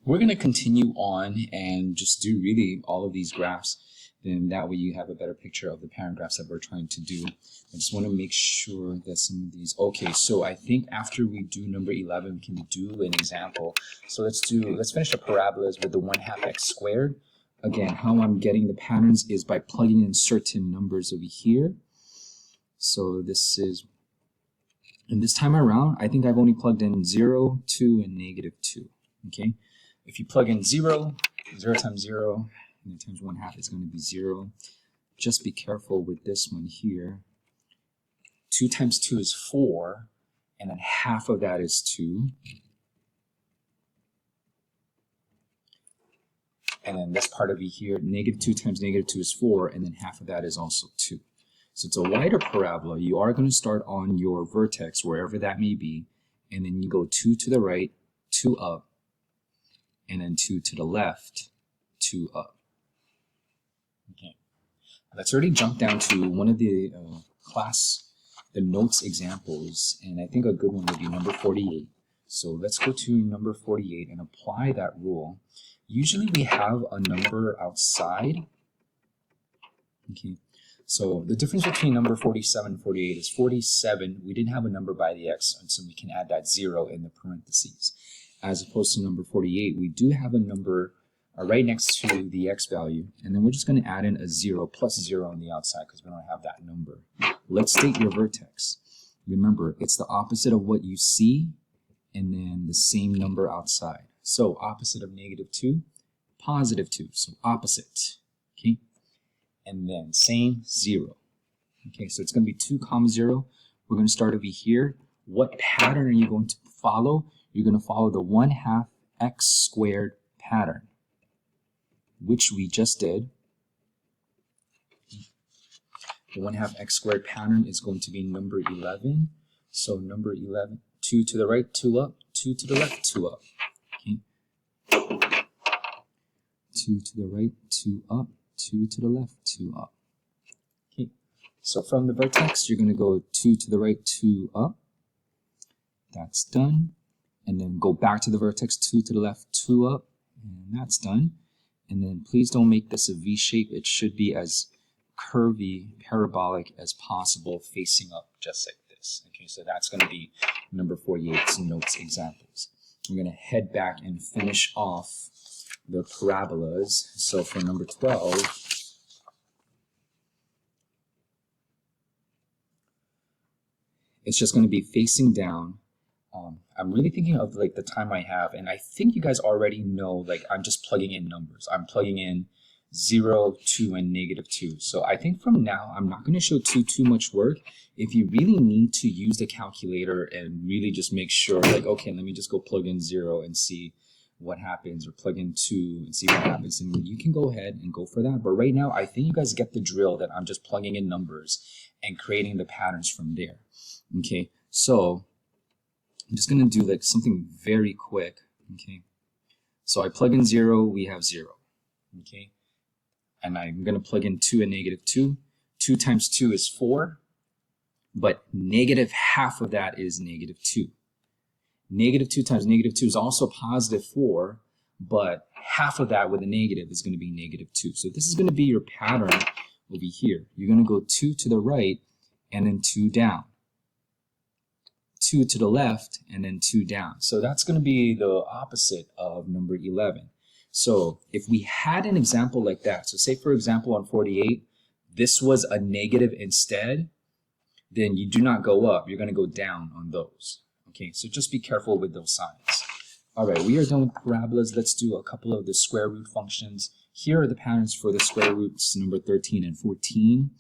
We're going to continue on and just do really all of these graphs. Then that way you have a better picture of the parent graphs that we're trying to do. I just want to make sure that some of these, okay, so I think after we do number 11, we can do an example. So let's finish the parabolas with the 1/2 x squared. Again, how I'm getting the patterns is by plugging in certain numbers over here. So this is, and this time around, I think I've only plugged in 0, 2, and -2, okay? If you plug in 0, 0 times 0, and then times 1/2 is going to be 0. Just be careful with this one here. 2 times 2 is 4, and then half of that is 2. And then this part over here, -2 times -2 is 4, and then half of that is also 2. So it's a wider parabola. You are going to start on your vertex, wherever that may be, and then you go 2 to the right, 2 up, and then 2 to the left, 2 up. Okay, let's already jump down to one of the the notes examples, and I think a good one would be number 48. So let's go to number 48 and apply that rule. Usually we have a number outside. Okay, so the difference between number 47 and 48 is 47, we didn't have a number by the x, and so we can add that 0 in the parentheses. As opposed to number 48, we do have a number right next to the x value, and then we're just going to add in a 0 plus 0 on the outside because we don't have that number. Let's state your vertex. Remember, it's the opposite of what you see, and then the same number outside. So opposite of -2, +2, so opposite, okay? And then same, 0. Okay, so it's going to be 2, 0. We're going to start over here. What pattern are you going to follow? You're going to follow the 1/2 x squared pattern, which we just did. The 1/2 x squared pattern is going to be number 11. So number 11, 2 to the right, 2 up, 2 to the left, 2 up. Okay. 2 to the right, 2 up, 2 to the left, 2 up. Okay. So from the vertex, you're going to go 2 to the right, 2 up. That's done. And then go back to the vertex, 2 to the left, 2 up, and that's done. And then please don't make this a V shape. It should be as curvy, parabolic as possible, facing up just like this. Okay, so that's going to be number 48's notes examples. We're going to head back and finish off the parabolas. So for number 12, it's just going to be facing down. I'm really thinking of like the time I have, and I think you guys already know, like I'm just plugging in numbers. I'm plugging in 0, 2, and -2. So I think from now, I'm not going to show too much work. If you really need to use the calculator and really just make sure, like, okay, let me just go plug in 0 and see what happens, or plug in 2 and see what happens, and you can go ahead and go for that. But right now, I think you guys get the drill that I'm just plugging in numbers and creating the patterns from there. Okay, so I'm just going to do like something very quick, okay? So I plug in 0, we have 0, okay? And I'm going to plug in 2 and -2. 2 times 2 is 4, but -half of that is -2. -2 times -2 is also +4, but half of that with a negative is going to be -2. So this is going to be your pattern over here. You're going to go 2 to the right and then 2 down. 2 to the left, and then 2 down. So that's going to be the opposite of number 11. So if we had an example like that, so say for example on 48, this was a negative instead, then you do not go up, you're going to go down on those. Okay, so just be careful with those signs. All right, we are done with parabolas. Let's do a couple of the square root functions. Here are the patterns for the square roots, number 13 and 14.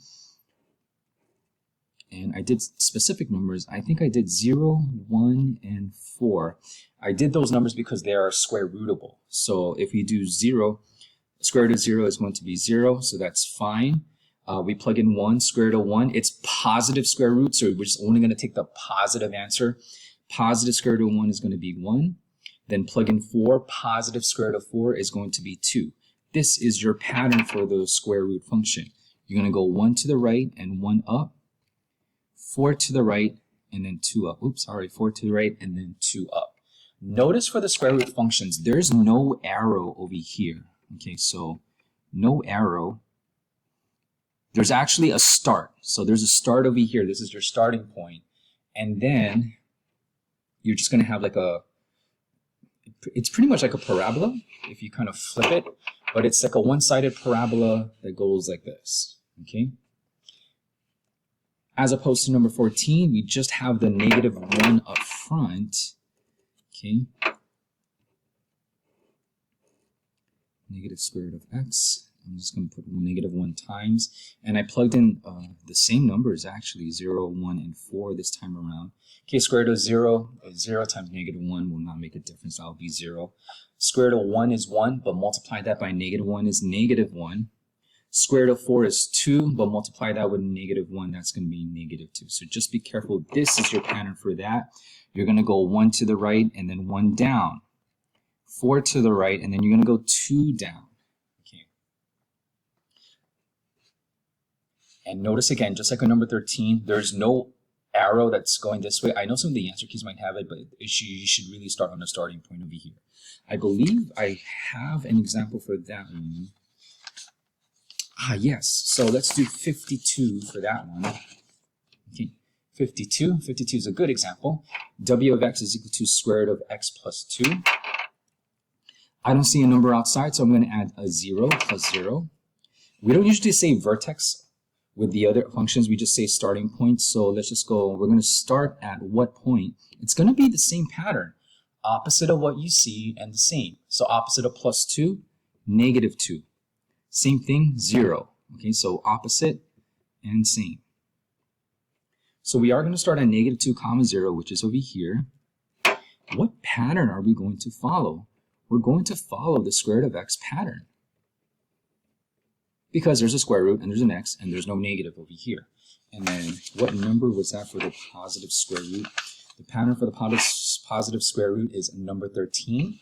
And I did specific numbers. I think I did 0, 1, and 4. I did those numbers because they are square rootable. So if we do 0, square root of 0 is going to be 0, so that's fine. We plug in 1, square root of 1. It's positive square root, so we're just only going to take the positive answer. Positive square root of 1 is going to be 1. Then plug in 4, positive square root of 4 is going to be 2. This is your pattern for the square root function. You're going to go 1 to the right and 1 up. 4 to the right, and then 2 up. Oops, sorry, 4 to the right, and then 2 up. Notice for the square root functions, there's no arrow over here. Okay, so no arrow. There's actually a start. So there's a start over here. This is your starting point. And then you're just going to have like it's pretty much like a parabola if you kind of flip it, but it's like a one-sided parabola that goes like this. Okay. As opposed to number 14, we just have the -1 up front. Okay. Negative square root of x. I'm just going to put -1 times. And I plugged in the same numbers, actually, 0, 1, and 4 this time around. Okay, square root of 0. 0 times -1 will not make a difference. That'll be 0. Square root of 1 is 1, but multiply that by -1 is -1. Square root of 4 is 2, but multiply that with -1. That's going to be -2. So just be careful. This is your pattern for that. You're going to go 1 to the right and then 1 down. 4 to the right, and then you're going to go 2 down. Okay. And notice again, just like on number 13, there's no arrow that's going this way. I know some of the answer keys might have it, but you should really start on the starting point over here. I believe I have an example for that one. Yes. So let's do 52 for that one. Okay. 52 is a good example. W of x is equal to square root of x plus 2. I don't see a number outside, so I'm going to add a 0 plus 0. We don't usually say vertex with the other functions. We just say starting point. So let's just go. We're going to start at what point? It's going to be the same pattern. Opposite of what you see and the same. So opposite of plus 2, -2. Same thing, 0. Okay, so opposite and same. So we are going to start at -2 comma 0, which is over here. What pattern are we going to follow? We're going to follow the square root of x pattern. Because there's a square root and there's an x and there's no negative over here. And then what number was that for the positive square root? The pattern for the positive square root is number 13.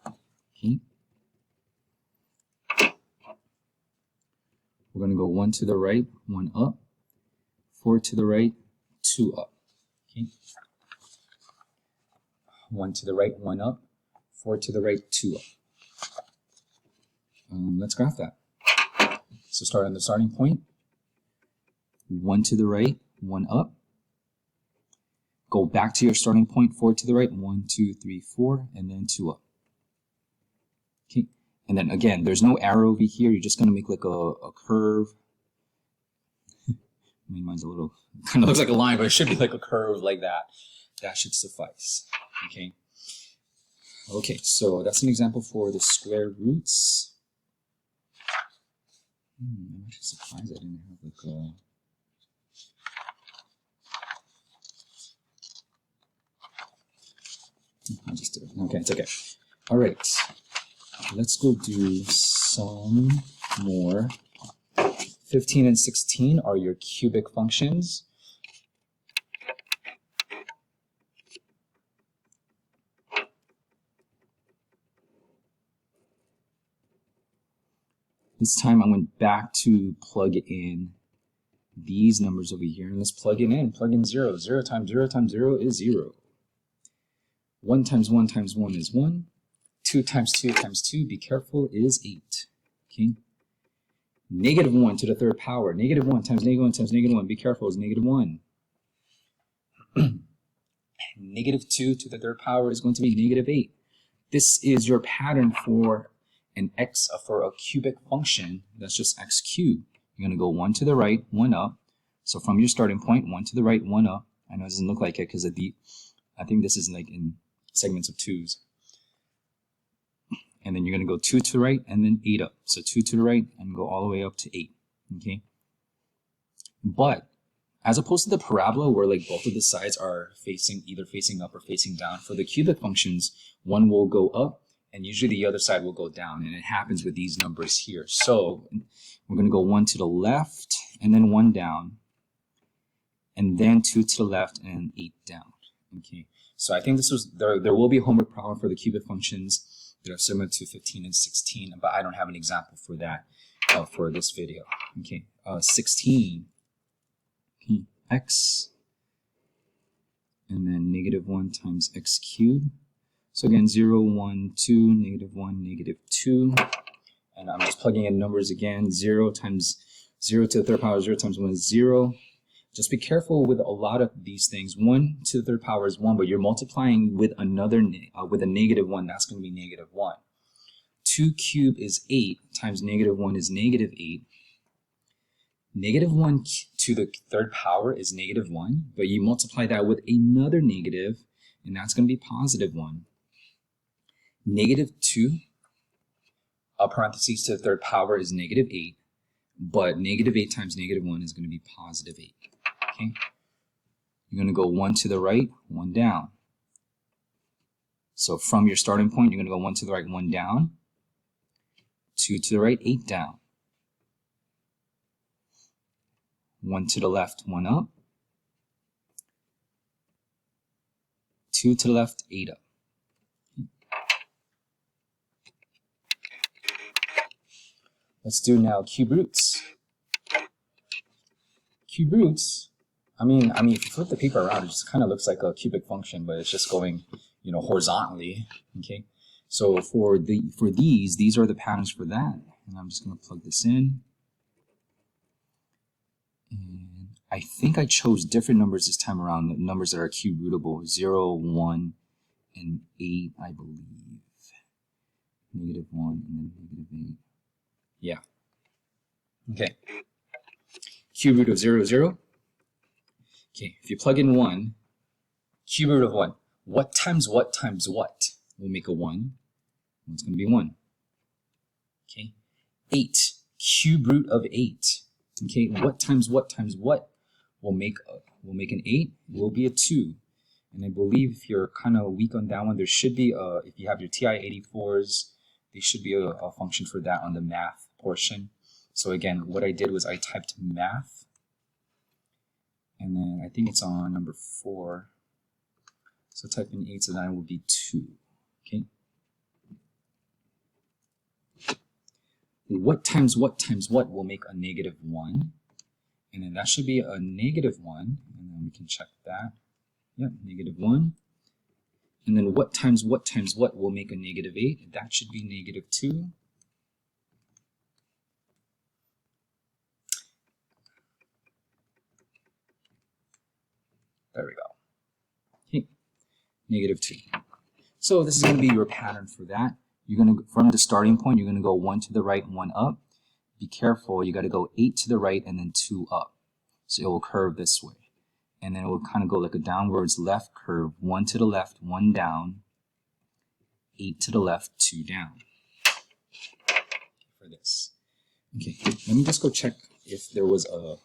Okay. We're going to go 1 to the right, 1 up, 4 to the right, 2 up. Okay. 1 to the right, 1 up, 4 to the right, 2 up. Let's graph that. So start on the starting point. 1 to the right, 1 up. Go back to your starting point, 4 to the right, 1, 2, 3, 4, and then 2 up. Okay. And then again, there's no arrow over here. You're just going to make like a curve. I mean, mine's a little, kind of looks like a line, but it should be like a curve like that. That should suffice. Okay. Okay, so that's an example for the square roots. I'm actually surprised I didn't have like a... I just did it. Okay, it's okay. All right, let's go do some more. 15 and 16 are your cubic functions. This time I went back to plug in these numbers over here, and let's plug it in. Plug in 0. 0 times 0 times 0 is 0. 1 times 1 times 1 is 1. 2 times 2 times 2, be careful, is 8. Okay. -1 to the third power. -1 times -1 times -1, be careful, is -1. -2 to the third power is going to be -8. This is your pattern for an x for a cubic function. That's just x cubed. You're going to go 1 to the right, 1 up. So from your starting point, 1 to the right, 1 up. I know it doesn't look like it because of I think this is like in segments of 2s. And then you're going to go 2 to the right and then 8 up. So 2 to the right and go all the way up to 8. Okay. But as opposed to the parabola where like both of the sides are either facing up or facing down, for the cubic functions, one will go up and usually the other side will go down. And it happens with these numbers here. So we're going to go 1 to the left and then 1 down. And then 2 to the left and 8 down. Okay. So I think this was there will be a homework problem for the cubic functions that are similar to 15 and 16, but I don't have an example for that for this video. Okay, 16, x, and then -1 times x cubed. So again, 0, 1, 2, negative 1, negative 2. And I'm just plugging in numbers again. 0 times 0 to the third power, 0 times 1 is 0. Just be careful with a lot of these things. 1 to the third power is 1, but you're multiplying with another with a negative 1. That's going to be negative 1. 2 cubed is 8 times negative 1 is negative 8. Negative 1 to the third power is negative 1, but you multiply that with another negative, and that's going to be positive 1. Negative 2, parentheses to the third power is negative 8, but negative 8 times negative 1 is going to be positive 8. Okay? You're going to go 1 to the right, 1 down. So from your starting point, you're going to go 1 to the right, 1 down, 2 to the right, 8 down, 1 to the left, 1 up, 2 to the left, 8 up. Let's do now cube roots. Cube roots, I mean, if you flip the paper around, it just kind of looks like a cubic function, but it's just going, horizontally. Okay. So for these are the patterns for that. And I'm just going to plug this in. And I think I chose different numbers this time around, the numbers that are cube rootable, 0, 1, and 8, I believe. Negative 1 and then negative 8. Yeah. Okay. Cube root of 0, 0. Okay, if you plug in 1, cube root of 1, what times what times what will make a 1? It's going to be 1. Okay. 8, cube root of 8. Okay, what times what times what will make an 8? It will be a 2. And I believe if you're kind of weak on that one, there should be if you have your TI-84s, there should be a function for that on the math portion. So again, what I did was I typed math, and then I think it's on number 4. So type in 8, so that will be 2. Okay. What times what times what will make a negative 1? And then that should be a negative 1, and then we can check that. Yep, negative 1. And then what times what will make a negative 8? That should be negative 2. There we go. Okay. Negative 2. So this is going to be your pattern for that. You're going to, from the starting point, you're going to go 1 to the right, 1 up. Be careful, you got to go 8 to the right and then 2 up. So it will curve this way. And then it will kind of go like a downwards left curve, 1 to the left, 1 down, 8 to the left, 2 down. For this. Okay, let me just go check if there was a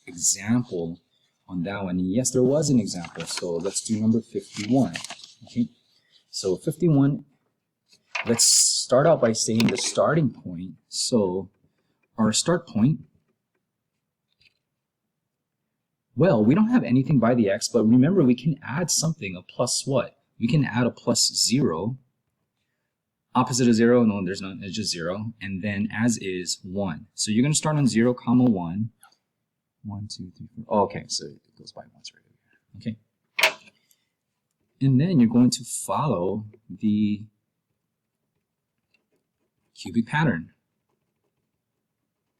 example on that one. Yes, there was an example. So let's do number 51. Okay, so 51, let's start out by saying the starting point. So our start point, well, we don't have anything by the x, but remember we can add something, a plus what? We can add a plus 0. Opposite of 0, no, there's none, it's just 0. And then as is 1. So you're going to start on 0, comma 1. 1, 2, 3, 4. Oh, okay, so it goes by once right here. Okay. And then you're going to follow the cubic pattern.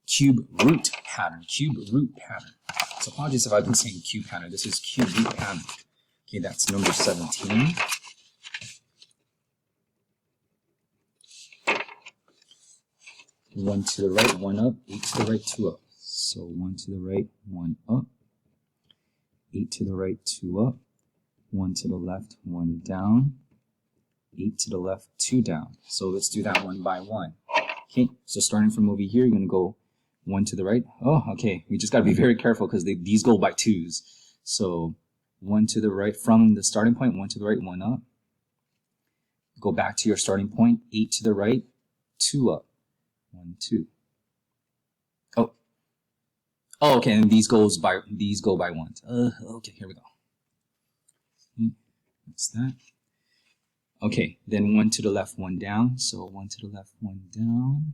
Cube root pattern. Cube root pattern. So apologies if I've been saying cube pattern. This is cube root pattern. Okay, that's number 17. One to the right, 1 up, 8 to the right, 2 up. So 1 to the right, 1 up, 8 to the right, 2 up, 1 to the left, 1 down, 8 to the left, 2 down. So let's do that one by one. Okay, so starting from over here, you're going to go 1 to the right. Oh, okay, we just got to be very careful because these go by 2s. So 1 to the right from the starting point, 1 to the right, 1 up. Go back to your starting point, 8 to the right, 2 up, 1, 2. Oh, okay, and these go by 1. Okay, here we go. That's that. Okay, then 1 to the left, 1 down. So 1 to the left, 1 down.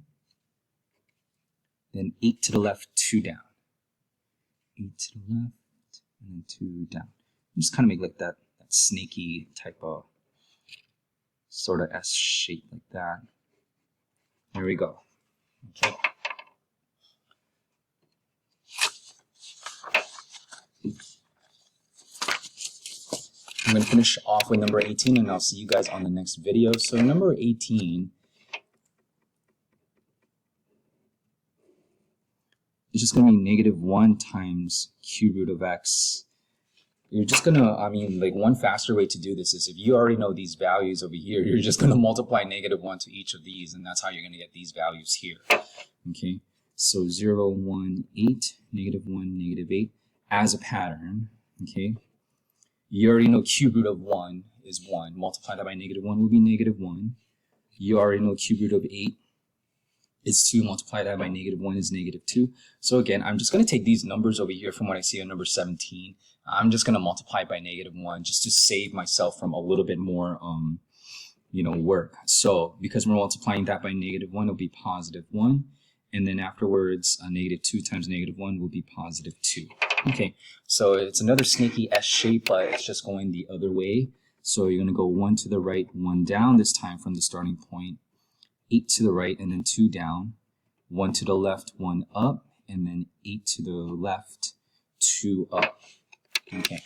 Then 8 to the left, 2 down. 8 to the left, and then 2 down. Just kind of make like that snaky type of sort of S shape like that. There we go. Okay. I'm going to finish off with number 18, and I'll see you guys on the next video. So number 18 is just going to be negative 1 times cube root of x. You're just going to, I mean, like one faster way to do this is if you already know these values over here, you're just going to multiply negative 1 to each of these, and that's how you're going to get these values here. Okay, so 0, 1, 8, negative 1, negative 8 as a pattern. Okay. You already know cube root of 1 is 1. Multiply that by negative 1 will be negative 1. You already know cube root of 8 is 2. Multiply that by negative 1 is negative 2. So again, I'm just going to take these numbers over here from what I see on number 17. I'm just going to multiply by negative 1 just to save myself from a little bit more work. So because we're multiplying that by negative 1, it'll be positive 1. And then afterwards, negative 2 times negative 1 will be positive 2. Okay, so it's another snaky S shape, but it's just going the other way. So you're going to go 1 to the right, 1 down this time from the starting point, 8 to the right, and then 2 down, 1 to the left, 1 up, and then 8 to the left, 2 up. Okay.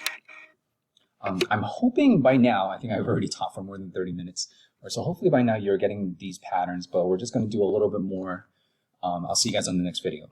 I'm hoping by now, I think I've already taught for more than 30 minutes, or so hopefully by now you're getting these patterns, but we're just going to do a little bit more. I'll see you guys on the next video.